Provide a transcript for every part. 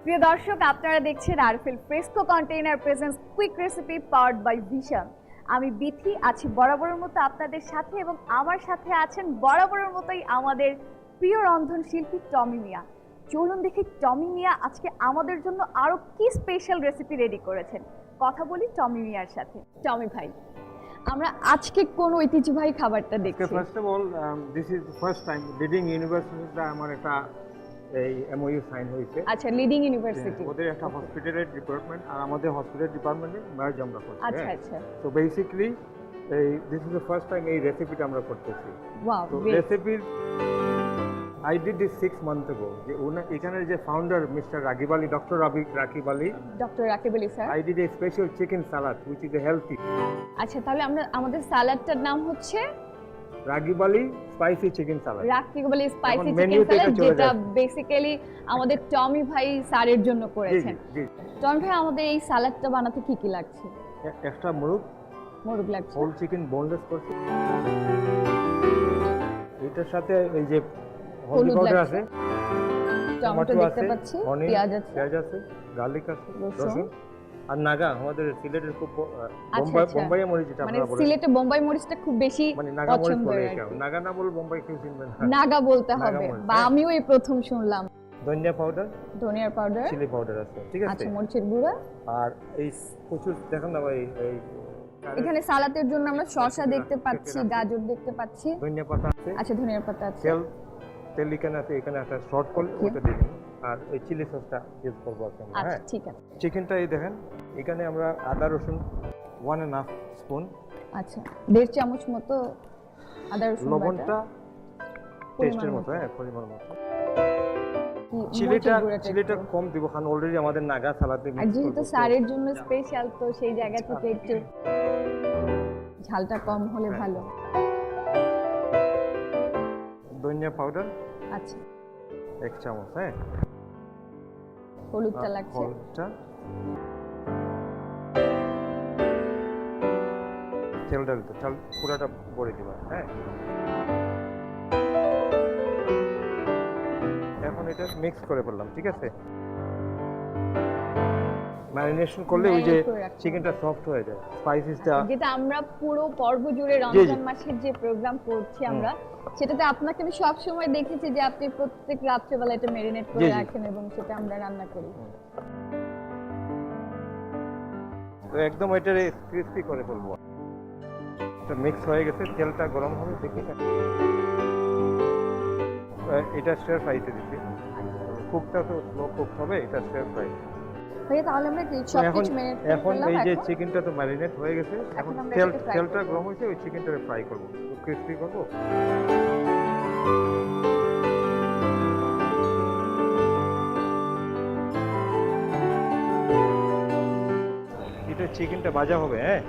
প্রিয় দর্শক, আপনারা দেখছেন RFL fresco container presents quick recipe powered by Vision. আমি বিথি আছি বরাবরের মতো আপনাদের সাথে, এবং আমার সাথে আছেন বরাবরের মতোই আমাদের প্রিয় রন্ধন শিল্পী টমি মিয়া। চলুন দেখি টমি মিয়া আজকে আমাদের জন্য আরো কি স্পেশাল রেসিপি রেডি করেছেন। কথা বলি টমি মিয়ার সাথে। টমি ভাই, আমরা আজকে কোন ঐতিহ্যবাহী খাবারটা দেখছি? First of all this is first time leading ইউনিভার্সিটিতে আমার একটা এই এমওইউ সাইন হয়েছে। আচ্ছা, লিডিং ইউনিভার্সিটি, ওদের একটা হসপিটালের ডিপার্টমেন্ট আর আমাদের হসপিটাল ডিপার্টমেন্টে মার্জ আমরা করছি। আচ্ছা আচ্ছা। সো বেসিক্যালি এই this is the first time এই রেসিপিটা আমরা করতেছি। ওয়াও, তো রেসিপির I did this 6 months ago. যে এখানের যে founder mister Rakib Ali, doctor Rakib Ali sir, I did a special chicken salad which is a healthy. আচ্ছা, তাহলে আমরা আমাদের সালাডটার নাম হচ্ছে রাকিব আলী স্পাইসি চিকেন সালাদ। রাকিব আলী স্পাইসি চিকেন সালাদ, যেটা বেসিক্যালি আমাদের টমি ভাই স্যারের জন্য করেছেন। টমি ভাই, আমাদের এই সালাদটা বানাতে কি কি লাগছে? এক্সট্রা মোরগ লাগছে, হোল চিকেন বোনলেস করছি। এটার সাথে এই যে হলদি পাউডার আছে, টমেটো দেখতে পাচ্ছি, পেঁয়াজ আছে, গার্লিক আছে, রসুন আর নাগা, আমাদের সিলেটের খুব বোম্বাই মরিচ, যেটা আমরা বলি সিলেটে বোম্বাই মরিচটা খুব বেশি মানে নাগা মরিচ বলে। নাগা না বলে বোম্বাই কেউ চিনবে না, নাগা বলতে হবে, বা আমিও এই প্রথম শুনলাম। ধনিয়া পাউডার, চিলি পাউডার আছে, ঠিক আছে, আচ্ছা, মরিচের গুঁড়া। আর এই প্রচুর দেখেন না ভাই, এই এখানে সালাদের জন্য আমরা শসা দেখতে পাচ্ছি, গাজর দেখতে পাচ্ছি, ধনিয়া পাতা আছে, আচ্ছা ধনিয়া পাতা আছে, তেল এখানে আছে, এখানে একটা শর্ট করলে ওটা দিয়ে দিন, আর এই চিলি সসটা ইউজ করবো আমরা। আচ্ছা, ঠিক আছে। চিকেনটা এই দেখেন, এখানে আমরা আদা রসুন 1.5 স্পুন, আচ্ছা 1.5 চামচ মতো আদা রসুন বাটা, লবণটা টেস্টের মতো, হ্যাঁ পরিমাণ মতো। চিলিটা কম দিব, কারণ অলরেডি আমাদের নাগা সালাদে আর যেহেতু স্যারের জন্য স্পেশাল, তো সেই জায়গা থেকে একটু ঝালটা কম হলে ভালো। ধনিয়া পাউডার, আচ্ছা 1 চামচ, হ্যাঁ। হলুদটা লাগছে, তেলটা দিতে, চাল পুরাটা ভরে দিবা, হ্যাঁ। এখন এটা মিক্স করে ফেললাম, ঠিক আছে। ম্যারিনেশন করলে ওই যে চিকেনটা সফট হয়ে যায়, স্পাইসিসটা, যেটা আমরা পুরো পর্ব জুড়ে রমজান মাসের যে প্রোগ্রাম করছি আমরা, সেটাতে আপনাকে আমি সব সময় দেখেছি যে আপনি প্রত্যেক রাত্রেবেলা এটা ম্যারিনেট করে রাখেন এবং সেটা আমরা রান্না করি। তো একদম এটা ক্রিস্পি করে ফেলবো। এটা মিক্স হয়ে গেছে, তেলটা গরম হবে, দেখি এটা স্টির ফ্রাইতে দিচ্ছি। কুকটা তো স্লো কুক হবে, এটা স্টির ফ্রাই। ভাই, তাহলে আমরা সবকিছু ম্যারিনেট করে এখন এই যে চিকেনটা তো ম্যারিনেট হয়ে গেছে, এখন তেলটা গরম হয়েছে, ওই চিকেনটাকে ফ্রাই করব, ক্রিস্পি করব। এটা চিকেনটা ভাজা হবে, হ্যাঁ।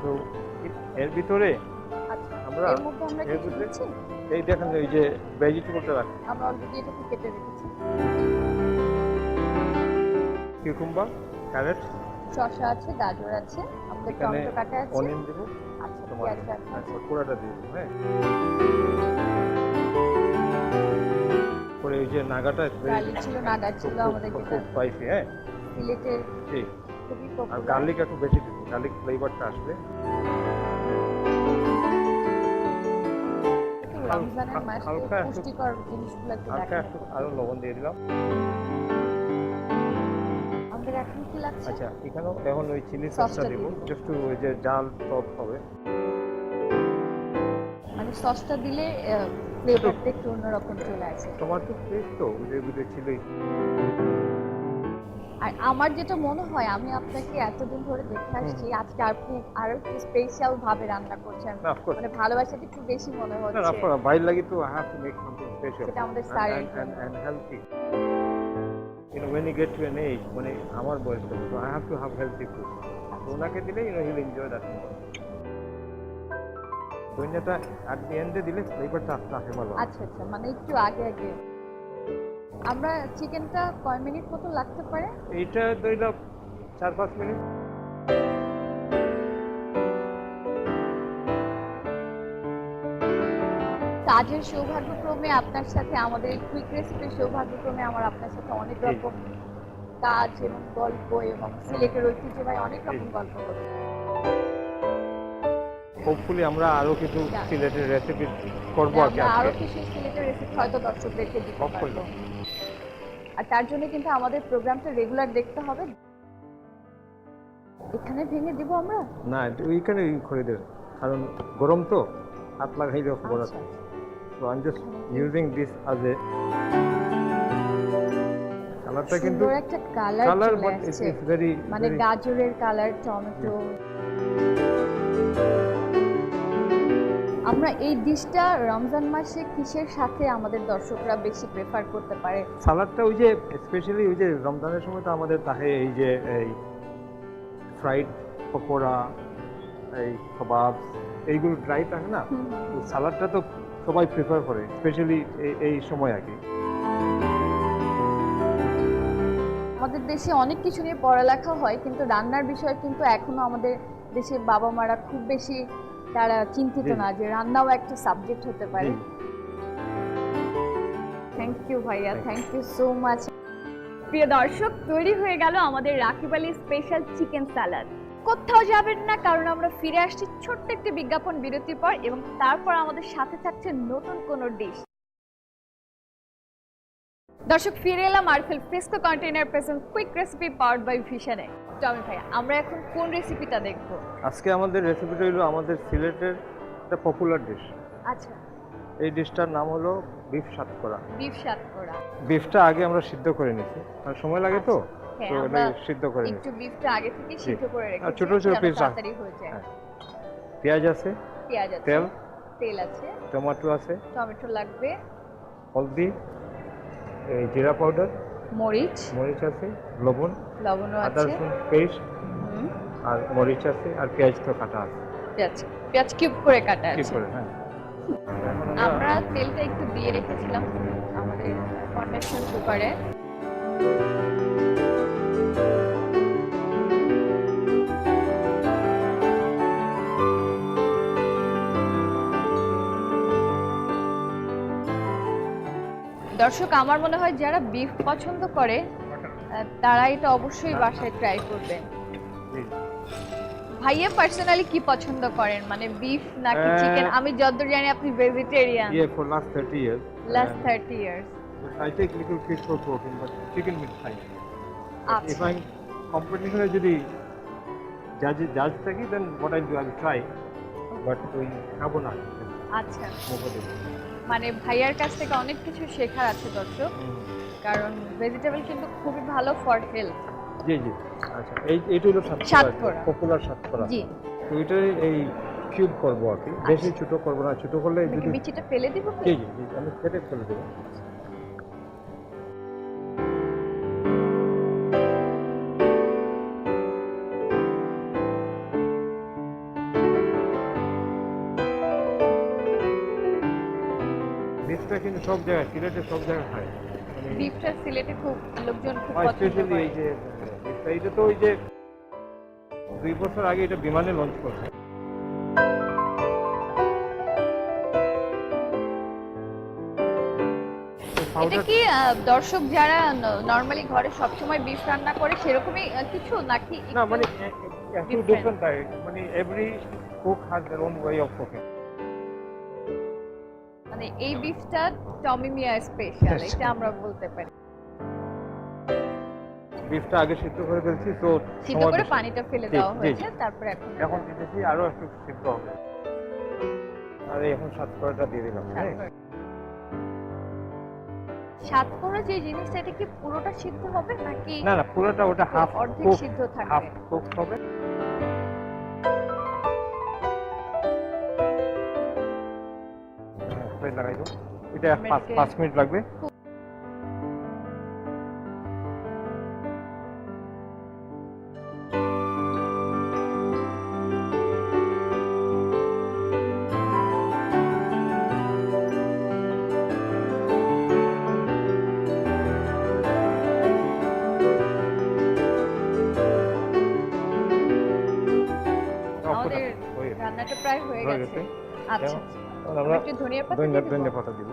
তো এর ভিতরে আমরা এই দেখেন এই যে ভেজিটেবলটা রাখি, আমরা অলরেডি এটাকে কেটে রেখেছি। কিউকাম্বার, ক্যারট, শসা আছে, গাজর আছে, আমাদের টমেটো কাটা আছে, অনিয়ন দেব, আচ্ছা পেঁয়াজ আছে, পুরোটা দিয়ে দেব, হ্যাঁ। পরে এই যে নাগাটা নাগা ছিল আমাদের, খুব স্পাইসি, হ্যাঁ, সিলেটের ঠিক। খুবই আর পপুলার। গার্লিক একটু বেশি দেব, গার্লিক ফ্লেভারটা আসবে। রমজানের মাসে পুষ্টিকর জিনিসগুলো একটু দেখান। আরো লবণ দিয়ে দিলাম। আমাদের এখন কি লাগছে? আচ্ছা, এখানেও এখন ওই চিলি সসটা দেব, জাস্ট ওই যে জাল টপ হবে, মানে সসটা দিলে ফ্লেভারটা একটু অন্যরকম চলে আসে। টমেটো পেস্ট তো ওদের ভিতরে ছিলই। আর আমার যেটা মনে হয়, আমি আপনাকে এতদিন ধরে দেখে আসছি, আজকে আপনি আরো একটু স্পেশাল ভাবে রান্না করছেন, মানে ভালোবাসাটা একটু বেশি মনে হচ্ছে। না, আপনারা বাইরে লাগি তো I have to make something special. সেটা আমাদের স্যারের and healthy. You know, when you get to an age, মানে আমার বয়স হবে, so I have to have healthy food. তো ওনাকে দিলে he'll enjoy that more. ধনিয়াটা at the end দিলে ফ্লেভারটা আসে ভালো। আচ্ছা আচ্ছা, মানে একটু আগে আগে। আমরা চিকেনটা কয় মিনিট মতো লাগতে পারে? এইটা ধরো 4-5 মিনিট। কাজের সৌভাগ্যক্রমে সৌভাগ্যক্রমে আপনার সাথে আমাদের কুইক রেসিপি সৌভাগ্যক্রমে আমার আপনার সাথে অনেক রকম কাজ এবং গল্প এবং সিলেটের ঐতিহ্যবাহী অনেক রকম গল্প হবে। হোপফুলি আমরা আরো কিছু সিলেটের রেসিপি করব আর কি আমরা আরো আজকে। কিছু সিলেটের রেসিপি হয়তো দর্শকদেরকে দিতে Hopefully. পারবো। আর তার জন্য কিন্তু আমাদের প্রোগ্রামটা রেগুলার দেখতে হবে। এখানে ভেঙে দিব আমরা? না, ওইখানে করে দেব, কারণ গরম তো হাত লাগাইলে খবর আছে। So I am just using this as a কালারটা, কিন্তু সুন্দর একটা কালার কালার চলে বাট আসছে, ইটস ভেরি মানে গাজরের কালার, টমেটো। আমরা এই ডিশটা রমজান মাসে কিসের সাথে আমাদের দর্শকরা বেশি প্রেফার করতে পারে? সালাদটা ওই যে স্পেশালি ওই যে রমজানের সময় তো আমাদের থাকে এই যে এই ফ্রাইড পকোড়া, এই কাবাব, এইগুলো ড্রাই থাকে না, সালাদটা তো সবাই প্রেফার করে স্পেশালি এই সময় আর কি। আমাদের দেশে অনেক কিছু নিয়ে পড়ালেখা হয়, কিন্তু রান্নার বিষয়ে কিন্তু এখনো আমাদের দেশের বাবা মারা খুব বেশি তারা চিন্তিত না যে রান্নাও একটা সাবজেক্ট হতে পারে। থ্যাংক ইউ ভাইয়া, থ্যাংক ইউ সো মাচ। প্রিয় দর্শক, তৈরি হয়ে গেল আমাদের রাকিব আলী স্পেশাল চিকেন সালাদ। কোথাও যাবেন না, কারণ আমরা ফিরে আসছি ছোট্ট একটি বিজ্ঞাপন বিরতির পর, এবং তারপর আমাদের সাথে থাকছে নতুন কোনো ডিশ। দর্শক, ফিরে এলাম RFL fresco container present quick recipe powered by ভিশনে। টমি ভাইয়া, আমরা এখন কোন রেসিপিটা দেখব? আজকে আমাদের রেসিপিটা হলো আমাদের সিলেটের একটা পপুলার ডিশ। আচ্ছা, এই ডিশটার নাম হলো বিফ সাতকরা। বিফ সাতকরা। বিফটা আগে আমরা সিদ্ধ করে নিয়েছি, আর সময় লাগে তো, হ্যাঁ, তো আমরা এটা সিদ্ধ করে নিয়েছি। একটু বিফটা আগে থেকে সিদ্ধ করে রেখেছি, আর ছোট ছোট যাতে পিস তাড়াতাড়ি হয়ে যায়। পেঁয়াজ আছে, পেঁয়াজ আছে, তেল আছে, টমেটো আছে, টমেটো লাগবে, হলদি, এই জিরা পাউডার, মরিচ আছে, লবণ, লবণও আদা আছে, রসুন পেস্ট, আর মরিচ আছে, আর পেঁয়াজ তো কাটা আছে, পেঁয়াজ কিউব করে কাটা কি আছে। করে। হ্যাঁ, আমরা তেলটা একটু দিয়ে রেখেছিলাম আমাদের কন্ডেনসার কুকারে। দর্শক, আমার মনে হয় যারা বিফ পছন্দ করে তারা এটা অবশ্যই বাসায় ট্রাই করবেন। ভাইয়া পার্সোনালি কি পছন্দ করেন, মানে বিফ নাকি চিকেন? আমি যতদূর জানি আপনি vegetarian. for last 30 years. Last 30 years. I take little fish for protein, but chicken meat fine. If আচ্ছা, I'm competition যদি judge থাকি, then what I do, I will try, but ওই খাবো না। আচ্ছা, মানে ভাইয়ার কাছ থেকে অনেক কিছু শেখার আছে দর্শক, কারণ ভেজিটেবল কিন্তু খুবই ভালো ফর হেলথ। জি জি, আচ্ছা, এইটা হলো সাতকরা, পপুলার সাতকরা। জি, তো এটা এই কিউব করবো আর কি, বেশি ছোট করবো না, ছোট করলে যদি বিচিটা ফেলে দিব। জি জি জি, আমি কেটে ফেলে দেবো। বিফটা কিন্তু সব জায়গায়, সিলেটে সব জায়গায় খায়, মানে বিফটা সিলেটে খুব লোকজন খুব পছন্দ স্পেশালি করে। এই যে বিফটা, এটা তো ওই যে 2 বছর আগে এটা বিমানে লঞ্চ করছে। এটা কি দর্শক যারা নরমালি ঘরে সবসময় বিফ রান্না করে সেরকমই কিছু নাকি? না, মানে একটু ডিফারেন্ট টাইপ, মানে every cook has their own way of cooking. মানে এই বিফটা টমি মিয়া স্পেশাল, এটা আমরা বলতে পারি। বিফটা আগে সিদ্ধ করে ফেলছি, তো সিদ্ধ করে পানিটা ফেলে দেওয়া হয়েছে, তারপরে এখন দিতেছি আরো একটু সিদ্ধ হবে, আর এখন সাতকরাটা দিয়ে দিলাম। সাতকরা যে জিনিসটা, এটা কি পুরোটা সিদ্ধ হবে নাকি? না না, পুরোটা, ওটা হাফ অর্ধেক সিদ্ধ থাকবে, হাফ কুক হবে। প্লেট লাগাই দাও, এটা 5 মিনিট লাগবে। আমাদের রান্নাটা প্রায় হয়ে গেছে। আচ্ছা, আমরা একটু ধনিয়া পাতা ধনিয়া পাতা দিব।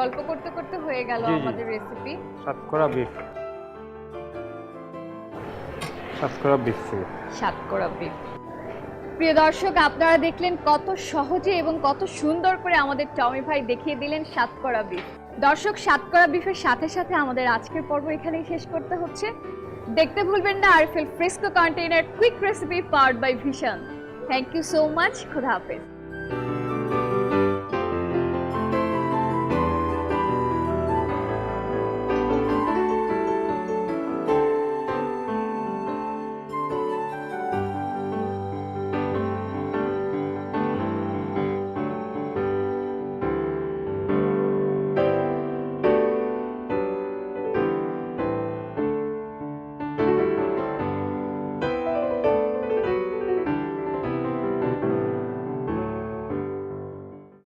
গল্প করতে করতে হয়ে গেল জি, জি। আমাদের রেসিপি। সাতকরা বিফ। সাতকরা বিফ ছিল। সাতকরা বিফ। প্রিয় দর্শক, আপনারা দেখলেন কত সহজে এবং কত সুন্দর করে আমাদের টমি ভাই দেখিয়ে দিলেন সাতকরা বিফ। দর্শক, সাতকরা বিফের সাথে সাথে আমাদের আজকের পর্ব এখানেই শেষ করতে হচ্ছে। দেখতে ভুলবেন না RFL fresco container quick recipe powered by Vision. Thank you so much. খুদা হাফেজ।